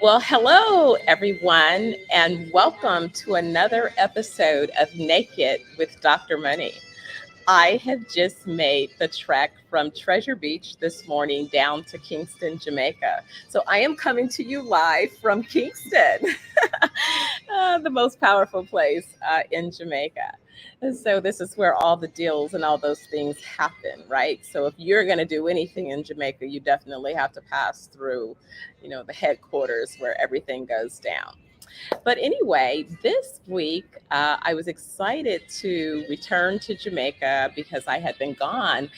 Well, hello, everyone, and welcome to another episode of Naked with Dr. Money. I have just made the trek from Treasure Beach this morning down to Kingston, Jamaica. So I am coming to you live from Kingston, the most powerful place in Jamaica. And so this is where all the deals and all those things happen, right? So if you're going to do anything in Jamaica, you definitely have to pass through, the headquarters where everything goes down. But anyway, this week I was excited to return to Jamaica because I had been gone.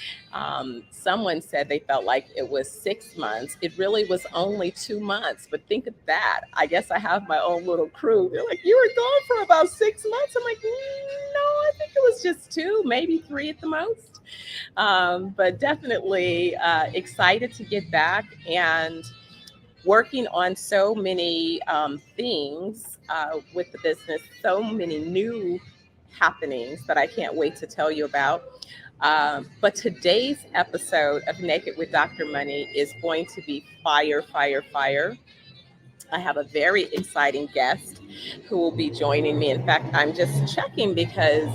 Someone said they felt like it was 6 months. It really was only 2 months. But think of that. I guess I have my own little crew. They're like, "You were gone for about 6 months." I'm like, "No, I think it was just two, maybe three at the most." But definitely excited to get back and working on so many things with the business, so many new happenings that I can't wait to tell you about. But today's episode of Naked with Dr. Money is going to be fire, fire, fire. I have a very exciting guest who will be joining me. In fact, I'm just checking because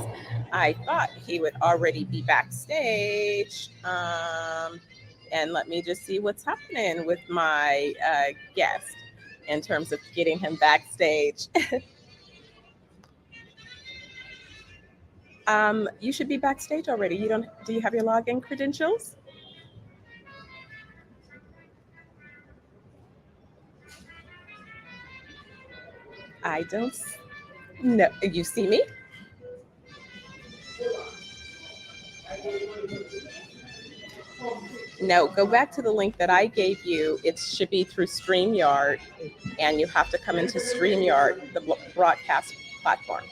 I thought he would already be backstage. And let me just see what's happening with my guest in terms of getting him backstage. You should be backstage already. You don't? Do you have your login credentials? I don't. No, you see me? No, go back to the link that I gave you. It should be through StreamYard, and you have to come into StreamYard, the broadcast platform.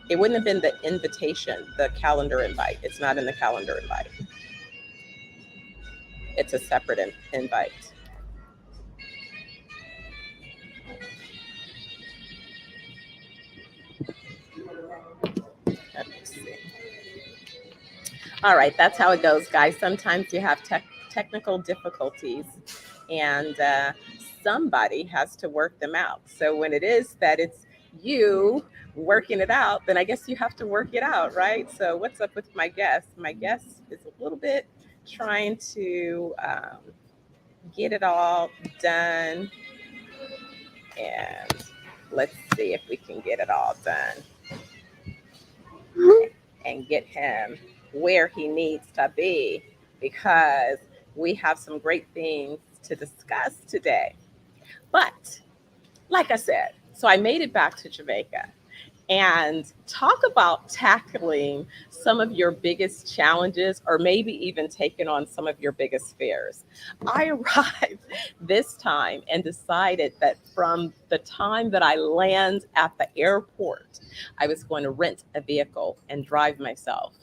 It wouldn't have been the invitation, the calendar invite. It's not in the calendar invite. It's a separate invite. Let me see. All right, that's how it goes, guys. Sometimes you have technical difficulties, and somebody has to work them out. So when it is that it's you working it out, then I guess you have to work it out, right? So what's up with my guest? My guest is a little bit trying to get it all done, and let's see if we can get it all done and get him where he needs to be because we have some great things to discuss today. But like I said, so I made it back to Jamaica and talk about tackling some of your biggest challenges or maybe even taking on some of your biggest fears. I arrived this time and decided that from the time that I land at the airport, I was going to rent a vehicle and drive myself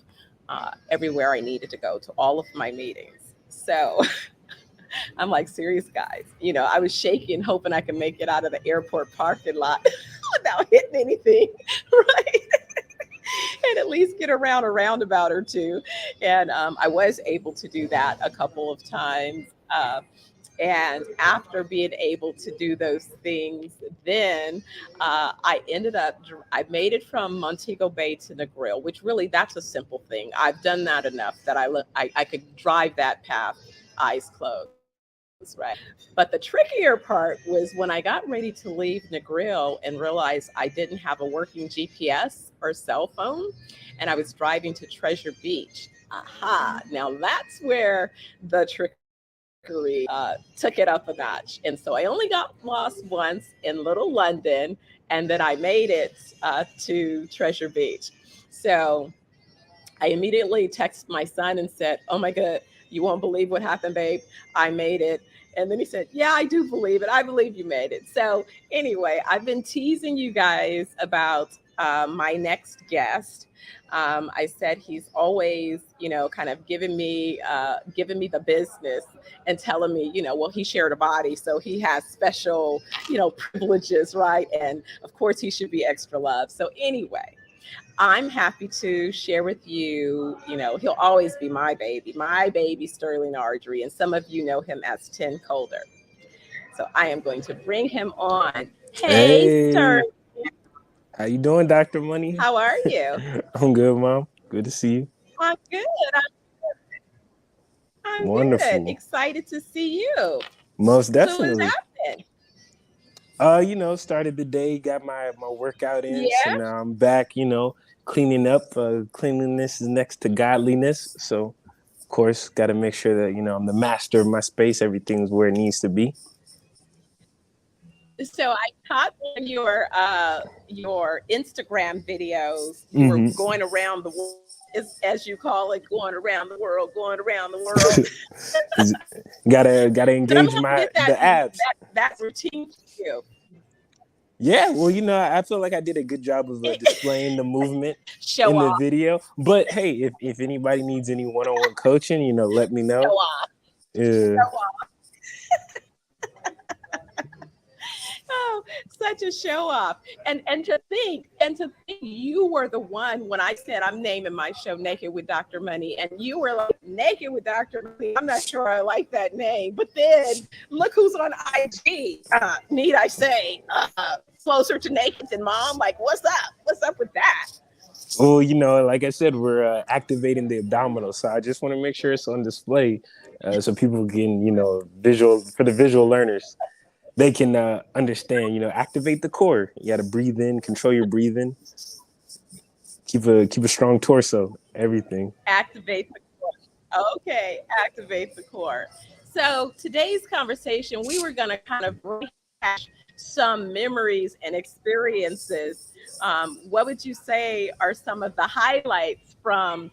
everywhere I needed to go to all of my meetings. So I'm like, serious guys, I was shaking, hoping I could make it out of the airport parking lot without hitting anything, right? And at least get around a roundabout or two. And I was able to do that a couple of times. And after being able to do those things, then I made it from Montego Bay to Negril, which really, that's a simple thing. I've done that enough that I could drive that path eyes closed, right? But the trickier part was when I got ready to leave Negril and realized I didn't have a working GPS or cell phone, and I was driving to Treasure Beach. Aha! Now that's where the trickery took it up a notch. And so I only got lost once in Little London, and then I made it to Treasure Beach. So I immediately texted my son and said, "Oh my God, you won't believe what happened, babe. I made it." And then he said, "Yeah, I do believe it. I believe you made it." So anyway, I've been teasing you guys about my next guest. I said he's always, kind of giving me the business and telling me, well, he shared a body, so he has special, privileges, right? And of course, he should be extra loved. So anyway, I'm happy to share with you, he'll always be my baby Sterling Ardrey, and some of you know him as Tin Colder. So I am going to bring him on. Hey, sir. Hey, how you doing, Dr. Money? How are you? I'm good, Mom. Good to see you. I'm good. I'm good. Wonderful. Excited to see you. Most So what's definitely. happening? Started the day, got my workout in, so Yeah. now I'm back, cleaning up. Cleanliness is next to godliness. So, of course, got to make sure that, I'm the master of my space. Everything's where it needs to be. So I caught on your Instagram videos. You were hmm going around the world, as you call it, going around the world, going around the world. gotta But I'm engage gonna my get the abs. that routine for you. Yeah, well, I feel like I did a good job of displaying the movement Show in the off, video. But hey, if anybody needs any one-on-one coaching, let me show know. off, Yeah. show off. Oh, such a show off. And to think you were the one when I said I'm naming my show Naked with Dr. Money, and you were like, Naked with Dr. Money. I'm not sure I like that name. But then look who's on IG. Need I say, closer to naked than mom? Like, what's up? What's up with that? Well, like I said, we're activating the abdominals, so I just want to make sure it's on display, so people can, visual for the visual learners, they can understand. Activate the core. You got to breathe in, control your breathing, keep a strong torso. Everything. Activate the core. Okay, activate the core. So today's conversation, we were going to kind of rehash some memories and experiences. What would you say are some of the highlights from,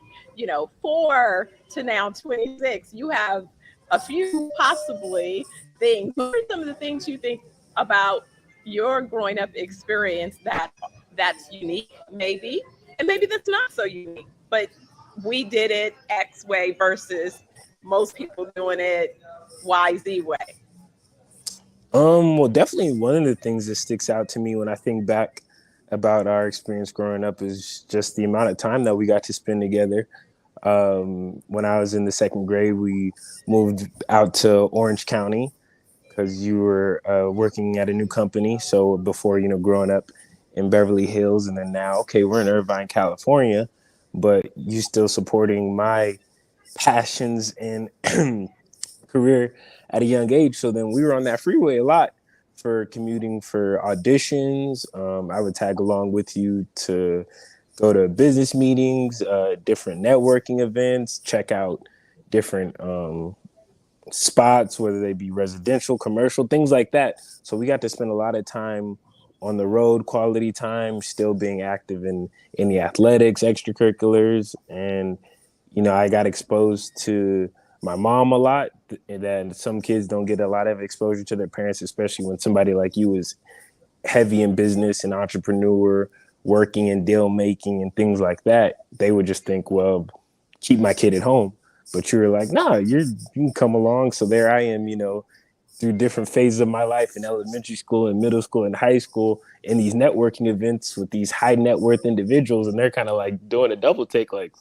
4 to now 26? You have a few possibly things. What are some of the things you think about your growing up experience that's unique, maybe, and maybe that's not so unique, but we did it X way versus most people doing it YZ way. Well, definitely one of the things that sticks out to me when I think back about our experience growing up is just the amount of time that we got to spend together. When I was in the second grade, we moved out to Orange County because you were working at a new company. So before, growing up in Beverly Hills, and then now, okay, we're in Irvine, California, but you still supporting my passions and career at a young age. So then we were on that freeway a lot for commuting for auditions. I would tag along with you to go to business meetings, different networking events, check out different spots, whether they be residential, commercial, things like that. So we got to spend a lot of time on the road, quality time, still being active in the athletics, extracurriculars. And, I got exposed to my mom a lot. And then some kids don't get a lot of exposure to their parents, especially when somebody like you is heavy in business and entrepreneur, working in deal making and things like that. They would just think, well, keep my kid at home. But you were like, nah, you can come along. So there I am, through different phases of my life in elementary school and middle school and high school in these networking events with these high net worth individuals. And they're kind of like doing a double take, like,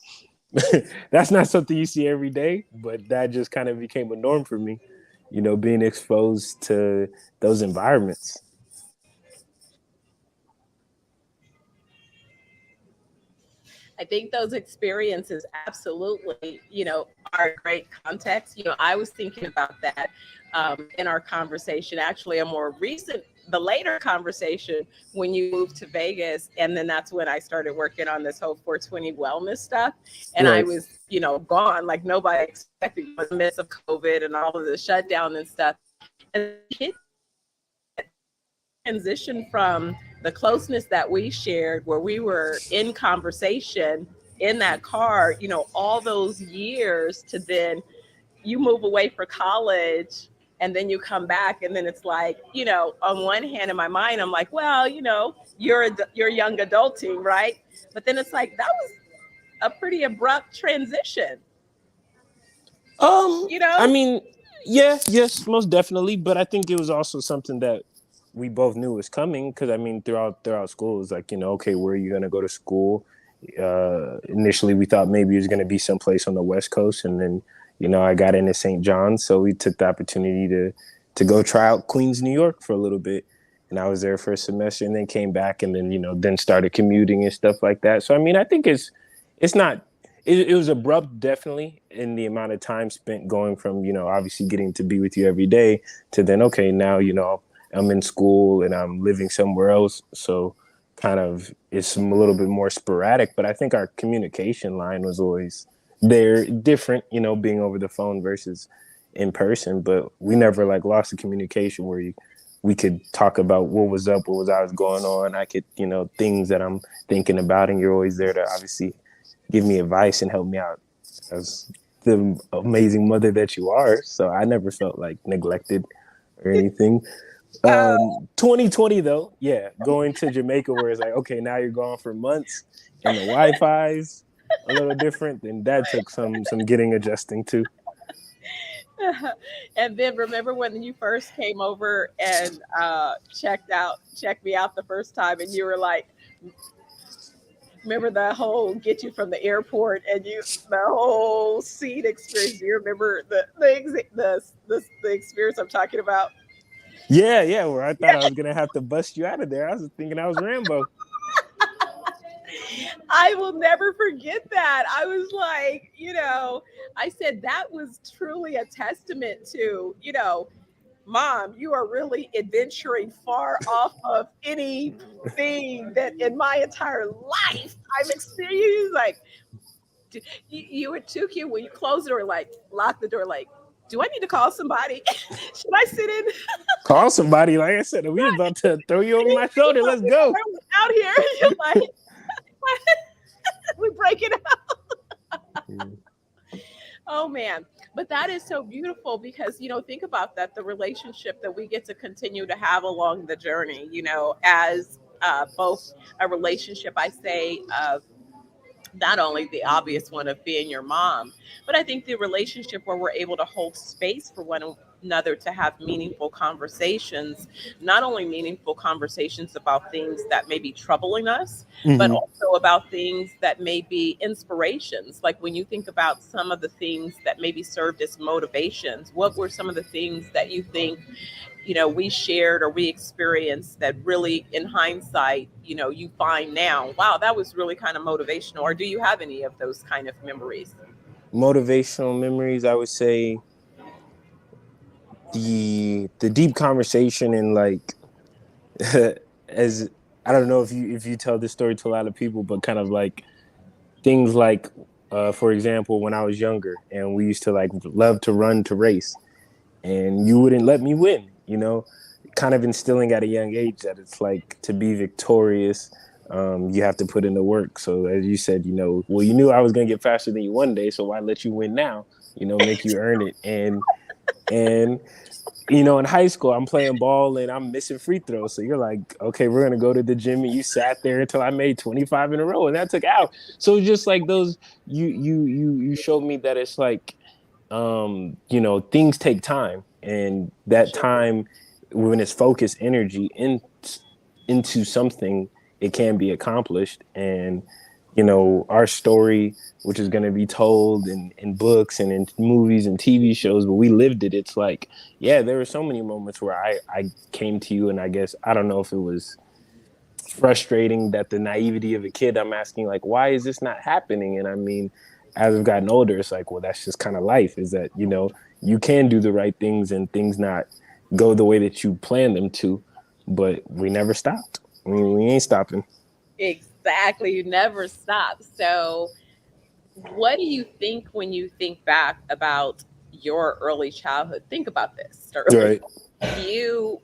that's not something you see every day, but that just kind of became a norm for me, being exposed to those environments. I think those experiences absolutely, are great context. I was thinking about that in our conversation, actually, a more recent, the later conversation when you moved to Vegas. And then that's when I started working on this whole 420 wellness stuff. And I Right. was, gone like nobody expected in the midst of COVID and all of the shutdown and stuff. And hit transition from the closeness that we shared where we were in conversation in that car, all those years to then you move away for college and then you come back and then it's like, on one hand in my mind, I'm like, well, you're young adulting, right? But then it's like, that was a pretty abrupt transition, Um, you I know? mean, yeah, yes, most definitely. But I think it was also something that we both knew was coming because I mean, throughout school, it was like, okay, where are you gonna go to school? Initially, we thought maybe it was gonna be someplace on the West Coast, and then I got into St. John's, so we took the opportunity to go try out Queens, New York for a little bit. And I was there for a semester and then came back and then, then started commuting and stuff like that. So, I mean, I think it's not, it was abrupt, definitely, in the amount of time spent going from, obviously getting to be with you every day to then, okay, now, I'm in school and I'm living somewhere else. So kind of it's a little bit more sporadic, but I think our communication line was always there, different, being over the phone versus in person, but we never like lost the communication where we could talk about what was up, what was always going on. I could, things that I'm thinking about, and you're always there to obviously give me advice and help me out as the amazing mother that you are. So I never felt like neglected or anything. 2020 though, yeah, going to Jamaica where it's like, okay, now you're gone for months and the Wi-Fi's a little different, then that took some getting adjusting to. And then remember when you first came over and checked me out the first time, and you were like, remember the whole get you from the airport and the whole seat experience. Do you remember the experience I'm talking about? Yeah, where I thought I was gonna have to bust you out of there. I was thinking I was Rambo. I will never forget that. I was like, I said that was truly a testament to, Mom, you are really adventuring far off of anything that in my entire life I've experienced. Like, you were too cute when you closed the door, like, lock the door, like, do I need to call somebody? Should I sit in? Call somebody, like I said, we about to throw you over my shoulder. Let's go. Out here. You're like, we break it up. Oh man, but that is so beautiful because think about that, the relationship that we get to continue to have along the journey, as both a relationship, I say, of not only the obvious one of being your mom, but I think the relationship where we're able to hold space for one another to have meaningful conversations, not only meaningful conversations about things that may be troubling us, but Mm-hmm. also about things that may be inspirations. Like when you think about some of the things that maybe served as motivations, what were some of the things that you think we shared or we experienced that really in hindsight, you find now, wow, that was really kind of motivational? Or do you have any of those kind of memories? Motivational memories, I would say the deep conversation and like as I don't know if you tell this story to a lot of people, but kind of like things like for example, when I was younger and we used to like love to run to race and you wouldn't let me win, kind of instilling at a young age that it's like to be victorious, you have to put in the work. So as you said, well, you knew I was going to get faster than you one day, so why let you win now? Make you earn it. And in high school, I'm playing ball and I'm missing free throws. So you're like, okay, we're gonna go to the gym, and you sat there until I made 25 in a row, and that took out. So just like those, you showed me that it's like, things take time, and that Sure. time when it's focused energy into something, it can be accomplished. And our story, which is going to be told in books and in movies and TV shows, but we lived it. It's like, yeah, there were so many moments where I came to you, and I guess I don't know if it was frustrating that the naivety of a kid, I'm asking like, why is this not happening? And I mean, as I've gotten older, it's like, well, that's just kind of life, is that you can do the right things and things not go the way that you plan them to, but we never stopped. I mean, we ain't stopping. Exactly. You never stop. So what do you think when you think back about your early childhood? Think about this, Sterling. Right. You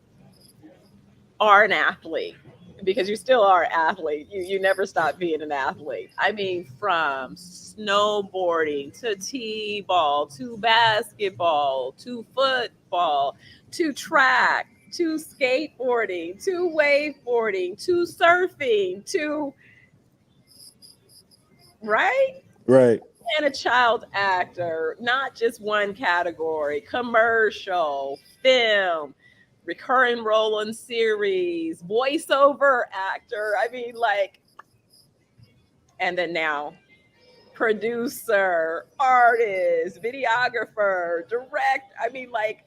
are an athlete because you still are an athlete. You never stop being an athlete. I mean, from snowboarding to t-ball to basketball to football to track to skateboarding to wakeboarding to surfing to, right? Right. And a child actor, not just one category, commercial, film, recurring role in series, voiceover actor. I mean, like, and then now producer, artist, videographer, direct. I mean, like,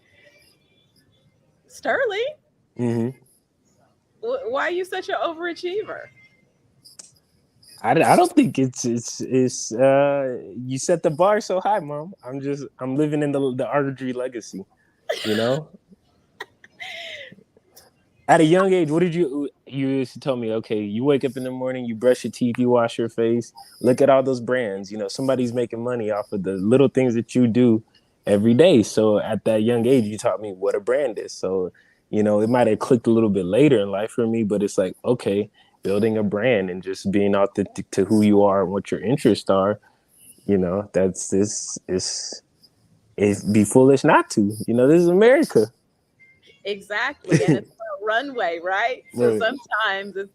Sterling, Hmm. why are you such an overachiever? I don't think it's you set the bar so high, mom. I'm living in the Ardrey legacy, you know. At a young age, what did you used to tell me? Okay, you wake up in the morning, you brush your teeth, you wash your face. Look at all those brands. You know, somebody's making money off of the little things that you do every day. So at that young age, you taught me what a brand is. So, you know, it might have clicked a little bit later in life for me, but it's like, okay, building a brand and just being authentic to who you are and what your interests are. You know, that's this is it'd be foolish not to. You know, this is America. Exactly. And it's a runway, right? So Right. sometimes it's,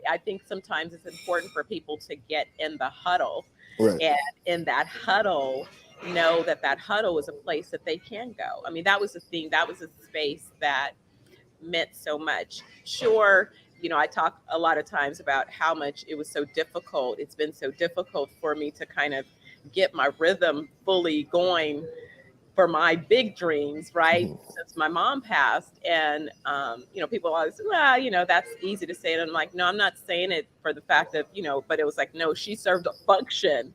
I think sometimes it's important for people to get in the huddle, Right. and in that huddle, know that that huddle is a place that they can go. I mean, that was the thing, that was a space that meant so much. Sure, I talk a lot of times about how much it was so difficult. It's been so difficult for me to kind of get my rhythm fully going for my big dreams, right? Mhm. Since my mom passed, and people always, well, that's easy to say, and I'm like, no, I'm not saying it for the fact that, but it was like, no, she served a function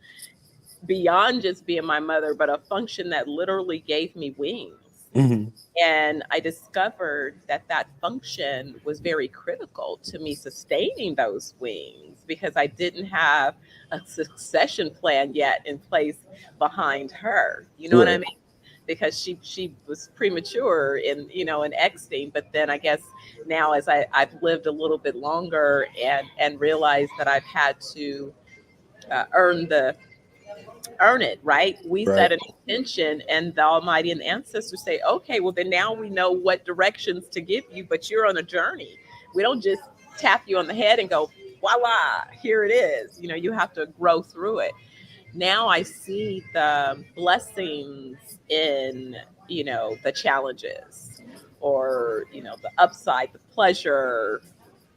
beyond just being my mother, but a function that literally gave me wings. Mhm. And I discovered that that function was very critical to me sustaining those wings because I didn't have a succession plan yet in place behind her. You know what I Right. mean? Because she was premature in in exiting, but then I guess now as I've lived a little bit longer and realized that I've had to earn the earn it, right? We Right. set an intention, and the Almighty and the ancestors say, okay, well, then now we know what directions to give you, but you're on a journey. We don't just tap you on the head and go, voila, here it is. You have to grow through it. Now I see the blessings in, the challenges, or, the upside, the pleasure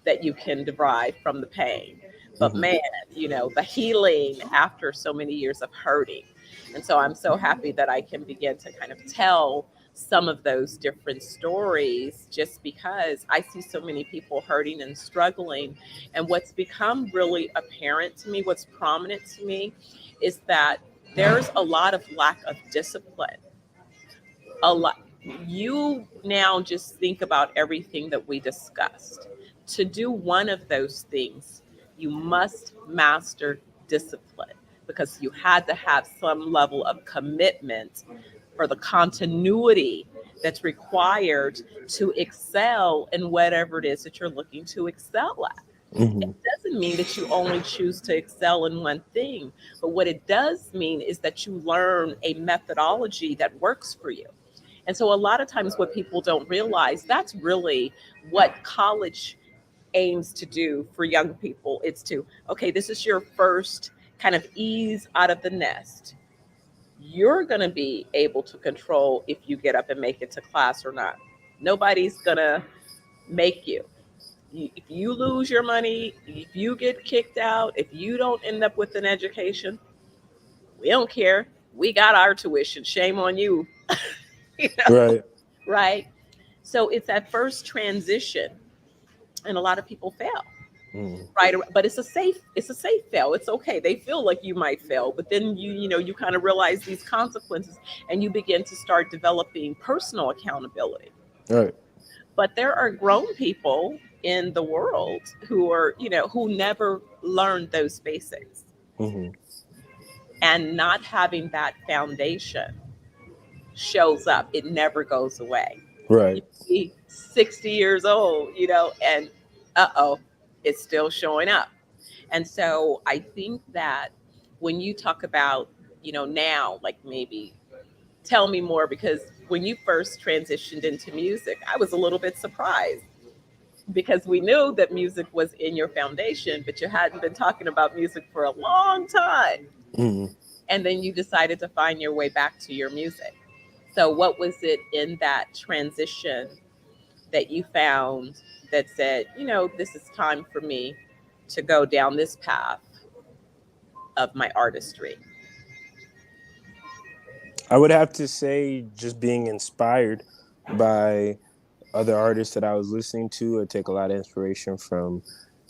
that you can derive from the pain. But Mhm. man, the healing after so many years of hurting. And so I'm so happy that I can begin to kind of tell some of those different stories just because I see so many people hurting and struggling. And what's become really apparent to me, what's prominent to me, is that there's a lot of lack of discipline. A lot. You now just think about everything that we discussed. To do one of those things, you must master discipline because you had to have some level of commitment for the continuity that's required to excel in whatever it is that you're looking to excel at. It Mhm. doesn't mean that you only choose to excel in one thing, but what it does mean is that you learn a methodology that works for you. And so a lot of times what people don't realize, that's really what college aims to do for young people. It's to, okay, this is your first kind of ease out of the nest. You're going to be able to control if you get up and make it to class or not. Nobody's going to make you. If you lose your money, if you get kicked out, if you don't end up with an education, we don't care. We got our tuition. Shame on you. you know, Right. right? So it's that first transition, and a lot of people fail, Mhm. right? But it's a safe fail. It's okay. They feel like you might fail, but then you kind of realize these consequences, and you begin to start developing personal accountability. Right. But there are grown people in the world who are who never learned those basics, Mhm. and not having that foundation shows up. It never goes away. You Right. be 60 years old, and uh-oh, it's still showing up. And so I think that when you talk about, now, like, maybe tell me more, because when you first transitioned into music, I was a little bit surprised because we knew that music was in your foundation, but you hadn't been talking about music for a long time. Mhm. And then you decided to find your way back to your music. So, what was it in that transition that you found that said, this is time for me to go down this path of my artistry? I would have to say just being inspired by other artists that I was listening to, I take a lot of inspiration from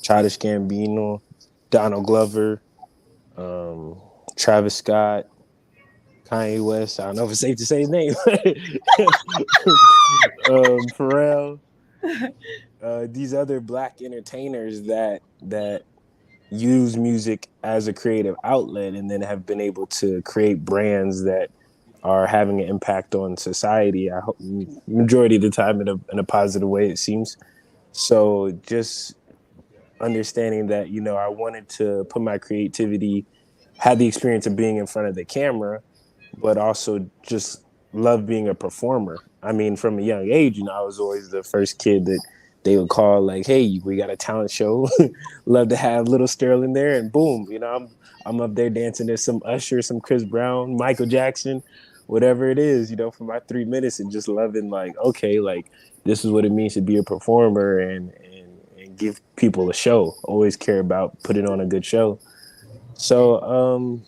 Childish Gambino, Donald Glover, um, Travis Scott, Kanye West. I don't know if it's safe to say his name. Pharrell. These other black entertainers that use music as a creative outlet and then have been able to create brands that are having an impact on society. I hope majority of the time in a positive way, it seems. So just understanding that, you know, I wanted to put my creativity, had the experience of being in front of the camera, but also just love being a performer. I mean, from a young age, you know, I was always the first kid that they would call like, "Hey, we got a talent show. Love to have little Sterling there," and boom, you know, I'm up there dancing to some Usher, some Chris Brown, Michael Jackson, whatever it is, you know, for my 3 minutes, and just loving like, okay, like this is what it means to be a performer and give people a show. Always care about putting on a good show. So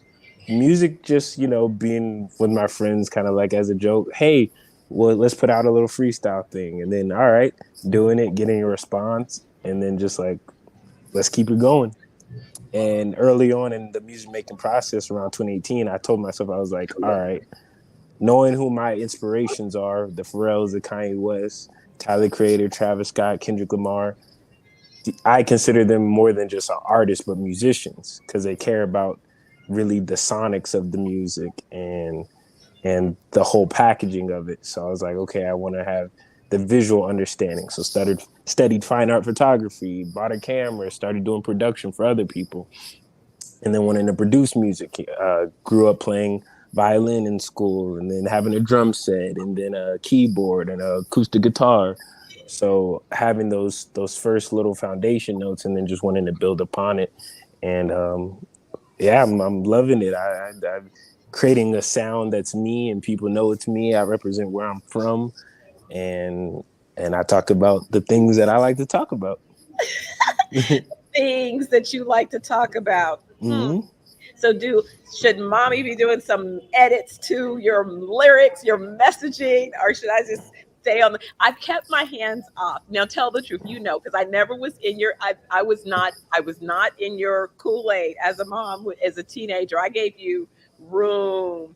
music, just, you know, being with my friends kind of like as a joke, hey, well, let's put out a little freestyle thing, and then all right, doing it, getting a response, and then just like, let's keep it going. And early on in the music making process around 2018, I told myself, I was like, all right, knowing who my inspirations are, the Pharrells, the Kanye West, Tyler Creator, Travis Scott, Kendrick Lamar, I consider them more than just artists, but musicians, because they care about really the sonics of the music and the whole packaging of it. So I was like, okay, I want to have the visual understanding. So studied fine art photography, bought a camera, started doing production for other people, and then wanting to produce music. Grew up playing violin in school, and then having a drum set, and then a keyboard and an acoustic guitar. So having those first little foundation notes, and then just wanting to build upon it, and yeah, I'm loving it. I'm creating a sound that's me, and people know it's me. I represent where I'm from, and I talk about the things that I like to talk about. Things that you like to talk about. Mm-hmm. So should mommy be doing some edits to your lyrics, your messaging, or should I just stay on I've kept my hands off. Now tell the truth, you know, because I never was in your I was not in your Kool-Aid as a mom, as a teenager. I gave you room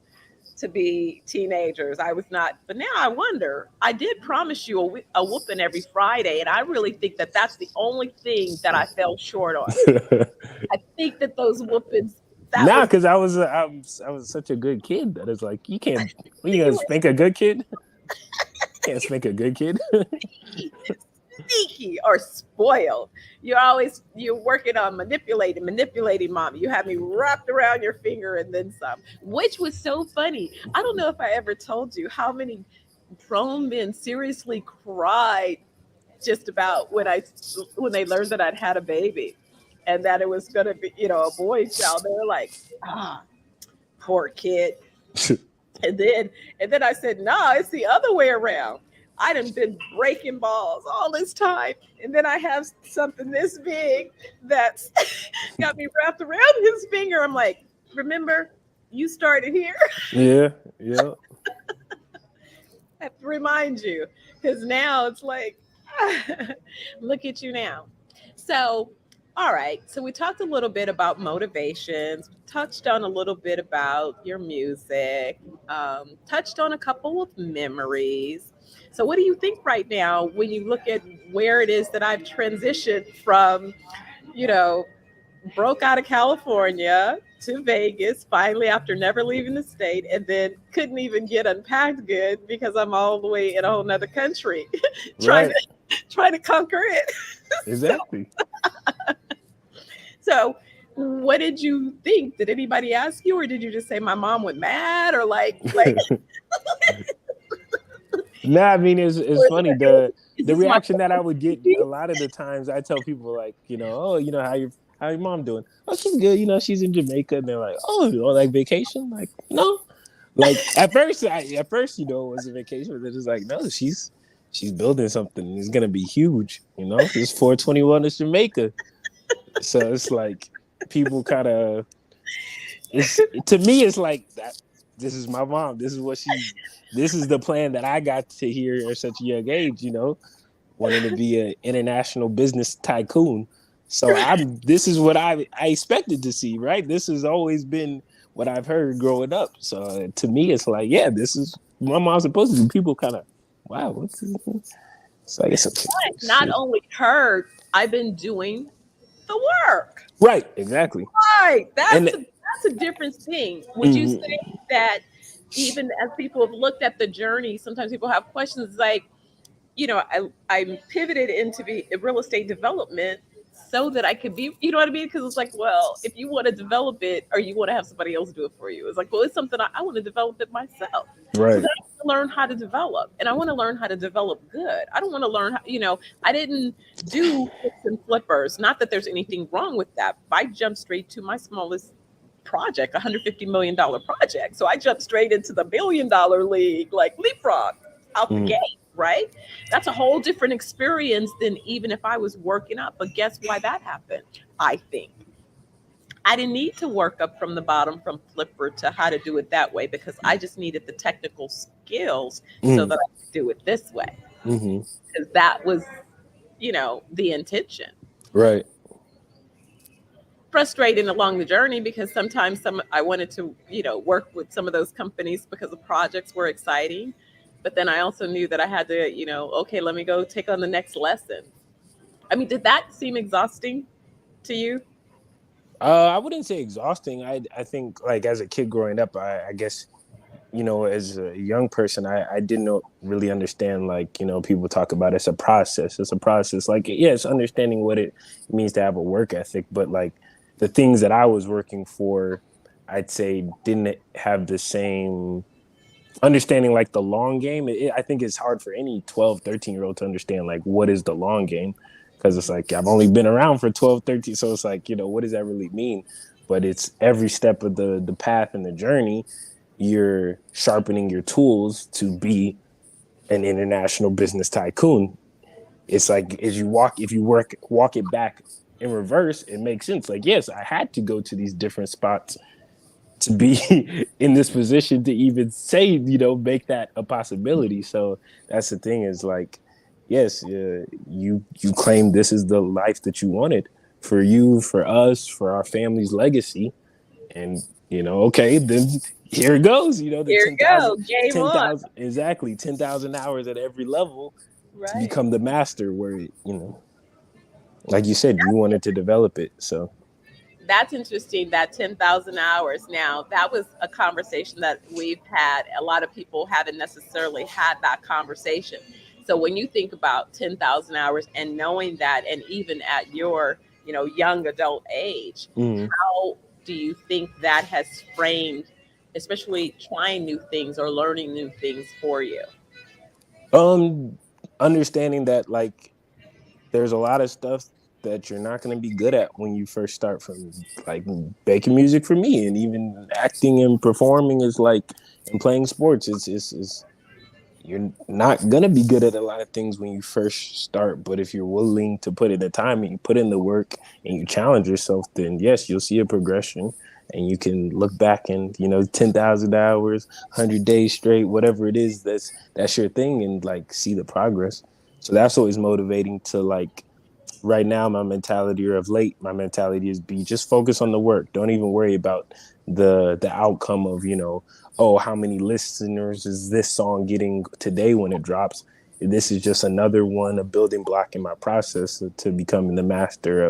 to be teenagers. I was not, but now I wonder. I did promise you a whooping every Friday, and I really think that that's the only thing that I fell short on. I think that those whoopings, that Nah, was because I was such a good kid that it's like you can't. You gonna you spank a good kid? Can't spank a good kid. sneaky or spoiled. You're working on manipulating mommy. You had me wrapped around your finger and then some, which was so funny. I don't know if I ever told you how many grown men seriously cried just about when they learned that I'd had a baby and that it was going to be, a boy child. They were like, ah, poor kid. And then I said, nah, it's the other way around. I done been breaking balls all this time. And then I have something this big that's got me wrapped around his finger. I'm like, remember, you started here. Yeah, yeah. I have to remind you. Because now it's like, look at you now. So, all right. So we talked a little bit about motivations, touched on a little bit about your music, touched on a couple of memories. So, what do you think right now when you look at where it is that I've transitioned from, you know, broke out of California to Vegas finally after never leaving the state, and then couldn't even get unpacked good because I'm all the way in a whole nother country trying Right. to trying to conquer it. so, Exactly. so what did you think? Did anybody ask you, or did you just say my mom went mad, or like Nah, I mean it's or is, funny it, is the this my reaction that I would get a lot of the times. I tell people like, you know, oh, you know, how your mom doing? Oh, she's good. You know, she's in Jamaica, and they're like, oh, like vacation? Like, no. Like at first, you know, it was a vacation, but they're just like, no, she's building something. It's gonna be huge. You know, it's 421 is Jamaica, so it's like people kind of. It's to me, it's like that. this is my mom. This is the plan that I got to hear at such a young age, wanting to be an international business tycoon. So this is what I expected to see, right? This has always been what I've heard growing up. So to me, it's like, yeah, this is what my mom's supposed to do. People kind of, wow, what's this? So I guess Not only heard, I've been doing the work. right, exactly. Right. And That's a different thing. Would you say that even as people have looked at the journey, sometimes people have questions like, I pivoted into real estate development so that I could be, you know what I mean? Because it's like, well, if you want to develop it or you want to have somebody else do it for you, it's like, well, it's something I want to develop it myself. So right, then I want to learn how to develop, and I want to learn how to develop good. I don't want to learn how, I didn't do fix and flippers. Not that there's anything wrong with that. I jumped straight to my smallest project, $150 million project. So I jumped straight into the $1 billion league, like leapfrog out the gate, right? That's a whole different experience than even if I was working up. But guess why that happened? I think I didn't need to work up from the bottom from flipper to how to do it that way, because I just needed the technical skills so that I could do it this way. Because that was, the intention. right. Frustrating along the journey, because sometimes I wanted to, work with some of those companies because the projects were exciting. But then I also knew that I had to, okay, let me go take on the next lesson. I mean, did that seem exhausting to you? I wouldn't say exhausting. I think like as a kid growing up, I guess as a young person, I didn't really understand, like, people talk about it's a process. It's a process. Like, yeah, it's understanding what it means to have a work ethic, but like the things that I was working for, I'd say didn't have the same understanding, like the long game. I think it's hard for any 12, 13-year-old to understand, like, what is the long game? Because it's like, I've only been around for 12, 13. So it's like, what does that really mean? But it's every step of the path and the journey, you're sharpening your tools to be an international business tycoon. It's like, as you walk, if you walk it back in reverse, it makes sense. Like, yes, I had to go to these different spots to be in this position to even say, make that a possibility. So that's the thing, is like, yes, you claim this is the life that you wanted for you, for us, for our family's legacy. And, okay, then here it goes, the Here you go, game on. exactly, 10,000 hours at every level to Right. become the master, where, like you said, you wanted to develop it. So That's interesting, that 10,000 hours. Now, that was a conversation that we've had. A lot of people haven't necessarily had that conversation. So when you think about 10,000 hours and knowing that, and even at your, young adult age, how do you think that has framed, especially trying new things or learning new things for you? understanding that, like, there's a lot of stuff that you're not going to be good at when you first start, from like making music for me, and even acting and performing is like, and playing sports. It's you're not going to be good at a lot of things when you first start. But if you're willing to put in the time and you put in the work and you challenge yourself, then yes, you'll see a progression, and you can look back and, 10,000 hours, 100 days straight, whatever it is, that's your thing, and like see the progress. So that's always motivating to, like, right now, my mentality, or of late, my mentality is be just focus on the work. Don't even worry about the outcome of, oh, how many listeners is this song getting today when it drops. This is just another one, a building block in my process to becoming the master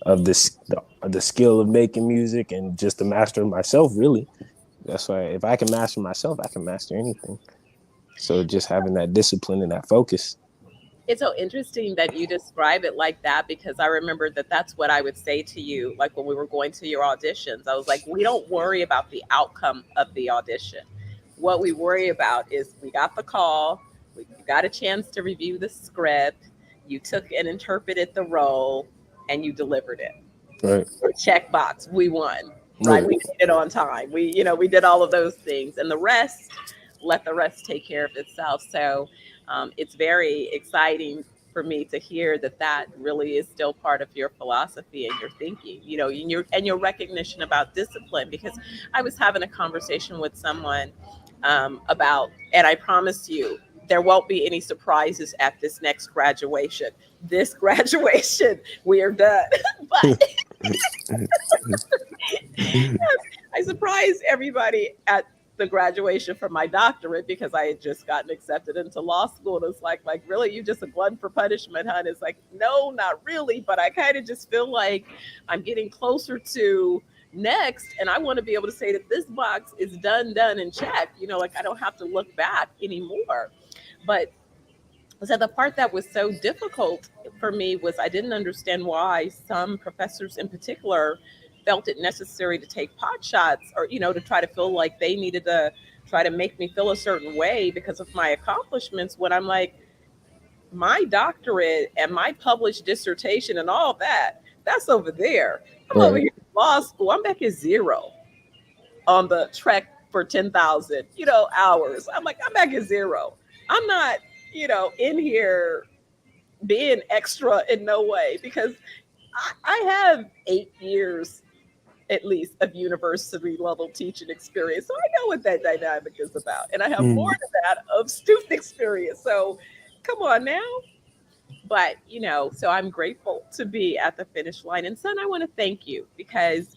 of the skill of making music, and just the master of myself, really. That's why, if I can master myself, I can master anything. So just having that discipline and that focus. It's so interesting that you describe it like that, because I remember that that's what I would say to you, like when we were going to your auditions. I was like, we don't worry about the outcome of the audition. What we worry about is we got the call, we got a chance to review the script, you took and interpreted the role, and you delivered it. Right. Check box, we won, right? Right. We did it on time. We did all of those things, and the rest, let the rest take care of itself. So it's very exciting for me to hear that that really is still part of your philosophy and your thinking, you know, and your recognition about discipline. Because I was having a conversation with someone about, and I promise you, there won't be any surprises at this next graduation. This graduation, we are done. But I surprised everybody at the graduation for my doctorate because I had just gotten accepted into law school. And it's like, really, you just a glutton for punishment, huh? And it's like, no, not really. But I kind of just feel like I'm getting closer to next. And I want to be able to say that this box is done, and checked. You know, like I don't have to look back anymore. But so the part that was so difficult for me was I didn't understand why some professors in particular felt it necessary to take pot shots, or, you know, to try to feel like they needed to try to make me feel a certain way because of my accomplishments, when I'm like, my doctorate and my published dissertation and all that, that's over there. I'm over Right. here in law school. I'm back at zero on the trek for 10,000, you know, hours. I'm like, I'm back at zero. I'm not, you know, in here being extra in no way, because I have 8 years at least of university level teaching experience. So I know what that dynamic is about. And I have more Mm. than that of student experience. So come on now. But, you know, so I'm grateful to be at the finish line. And son, I want to thank you because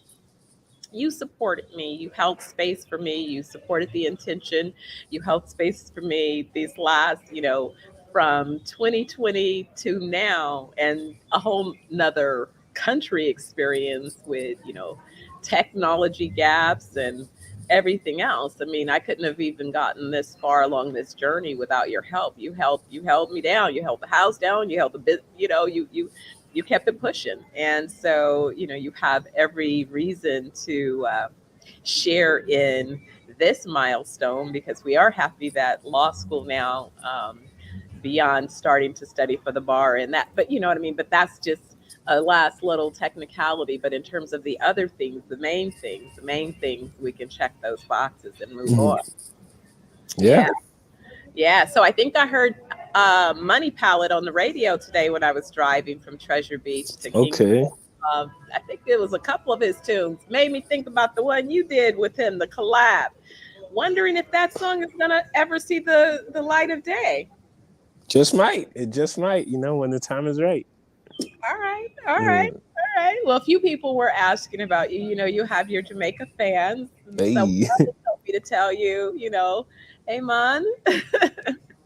you supported me. You held space for me. You supported the intention. You held space for me these last, you know, from 2020 to now, and a whole nother country experience with, you know, technology gaps and everything else. I mean, I couldn't have even gotten this far along this journey without your help. You held me down. You held the house down. You held the bit, you know, you kept it pushing. And so, you know, you have every reason to share in this milestone, because we are happy that law school now, beyond starting to study for the bar and that, but you know what I mean? But that's just a last little technicality. But in terms of the other things, the main things, we can check those boxes and move Mhm. on. Yeah. Yeah. Yeah, so I think I heard Money Palette on the radio today when I was driving from Treasure Beach to Kingston. Okay. I think it was a couple of his tunes. Made me think about the one you did with him, the collab. Wondering if that song is gonna ever see the light of day. Just might. It just might, you know, when the time is right. All right, all right, Mm. all right. Well, a few people were asking about you. You know, you have your Jamaica fans, and someone Hey, told me to tell you. You know, hey man,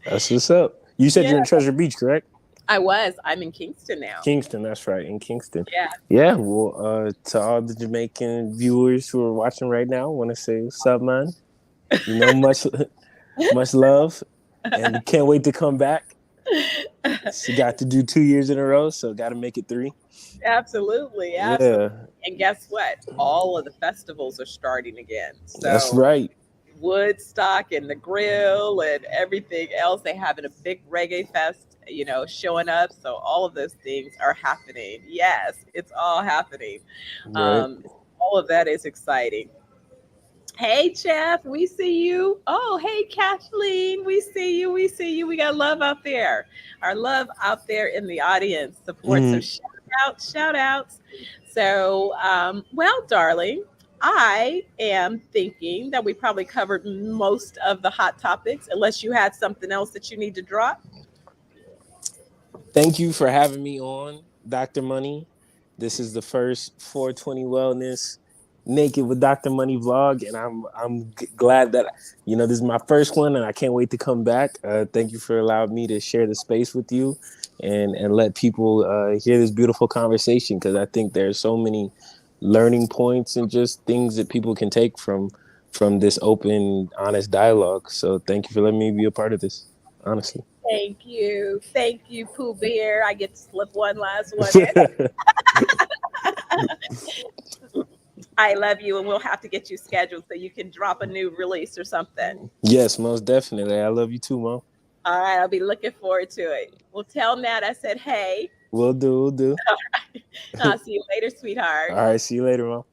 that's what's up. You said yeah, you're in Treasure Beach, correct? I was. I'm in Kingston now. Kingston, that's right, in Kingston. Yeah. Yeah, well, to all the Jamaican viewers who are watching right now, I want to say what's up, man. You know, much much love, and can't wait to come back. She got to do 2 years in a row, so got to make it three. Absolutely, absolutely. Yeah, And guess what? All of the festivals are starting again. that's So right. Woodstock and the Grill and everything else, they having a big reggae fest, you know, showing up. So all of those things are happening. Yes, it's all happening. Right. Um, all of that is exciting. Hey, Jeff, we see you. Oh, hey, Kathleen, we see you. We see you. We got love out there. Our love out there in the audience support. So Mm. shout outs. So, well, darling, I am thinking that we probably covered most of the hot topics, unless you had something else that you need to drop. Thank you for having me on, Dr. Money. This is the first 420 Wellness Naked with Dr. Money vlog, and I'm glad that this is my first one, and I can't wait to come back. Thank you for allowing me to share the space with you, and let people hear this beautiful conversation, because I think there's so many learning points and just things that people can take from this open, honest dialogue. So thank you for letting me be a part of this. Honestly. Thank you. Thank you, Pooh Bear. I get to slip one last one in. I love you, and we'll have to get you scheduled so you can drop a new release or something. Yes, most definitely. I love you too, Mom. All right, I'll be looking forward to it. Well, tell Nat I said, hey. Will do, will do. I'll see you later, sweetheart. All right, see you later, Mom.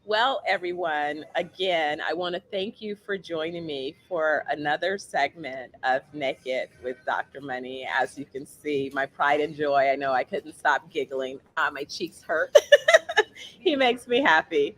Well, everyone, again, I want to thank you for joining me for another segment of Naked with Dr. Money. As you can see, my pride and joy, I know I couldn't stop giggling. My cheeks hurt. He makes me happy.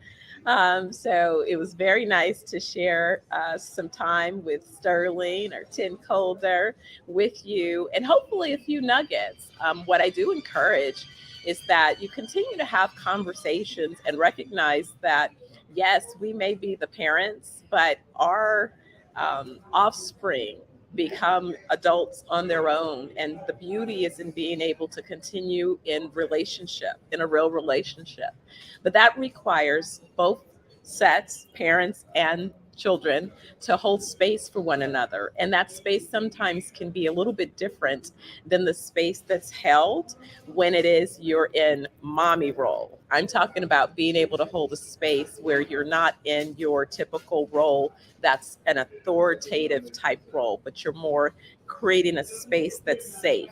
So it was very nice to share some time with Sterling or Tin Colder with you, and hopefully a few nuggets. What I do encourage is that you continue to have conversations and recognize that, yes, we may be the parents, but our offspring become adults on their own. And the beauty is in being able to continue in relationship, in a real relationship. But that requires both sets, parents and children, to hold space for one another. And that space sometimes can be a little bit different than the space that's held when it is you're in mommy role. I'm talking about being able to hold a space where you're not in your typical role that's an authoritative type role, but you're more creating a space that's safe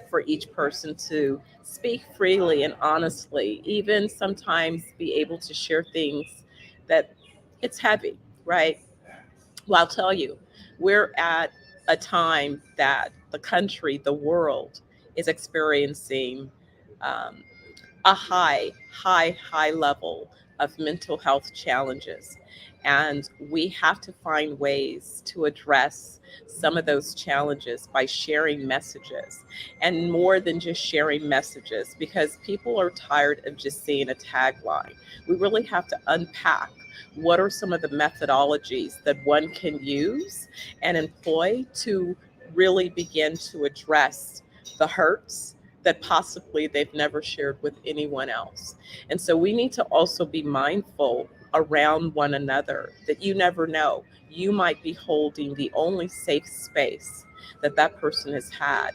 for each person to speak freely and honestly, even sometimes be able to share things that it's heavy, right? Well, I'll tell you, we're at a time that the country, the world is experiencing um, a high level of mental health challenges. And we have to find ways to address some of those challenges by sharing messages, and more than just sharing messages, because people are tired of just seeing a tagline. We really have to unpack what are some of the methodologies that one can use and employ to really begin to address the hurts that possibly they've never shared with anyone else. And so we need to also be mindful around one another that you never know. You might be holding the only safe space that that person has had,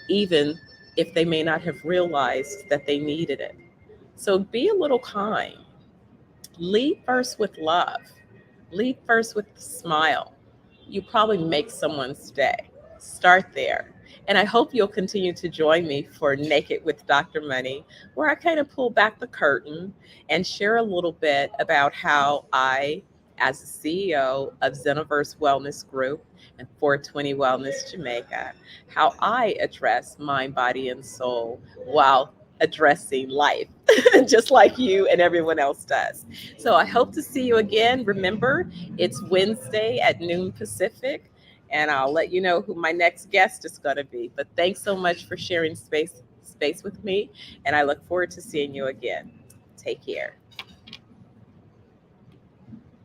even if they may not have realized that they needed it. So be a little kind. Lead first with love. Lead first with a smile. You probably make someone's day. Start there. And I hope you'll continue to join me for Naked with Dr. Money, where I kind of pull back the curtain and share a little bit about how I, as the CEO of ZenoVerse Wellness Group and 420 Wellness Jamaica, how I address mind, body, and soul while addressing life, just like you and everyone else does. So I hope to see you again. Remember, it's Wednesday at noon Pacific, and I'll let you know who my next guest is going to be. But thanks so much for sharing space with me, and I look forward to seeing you again. Take care.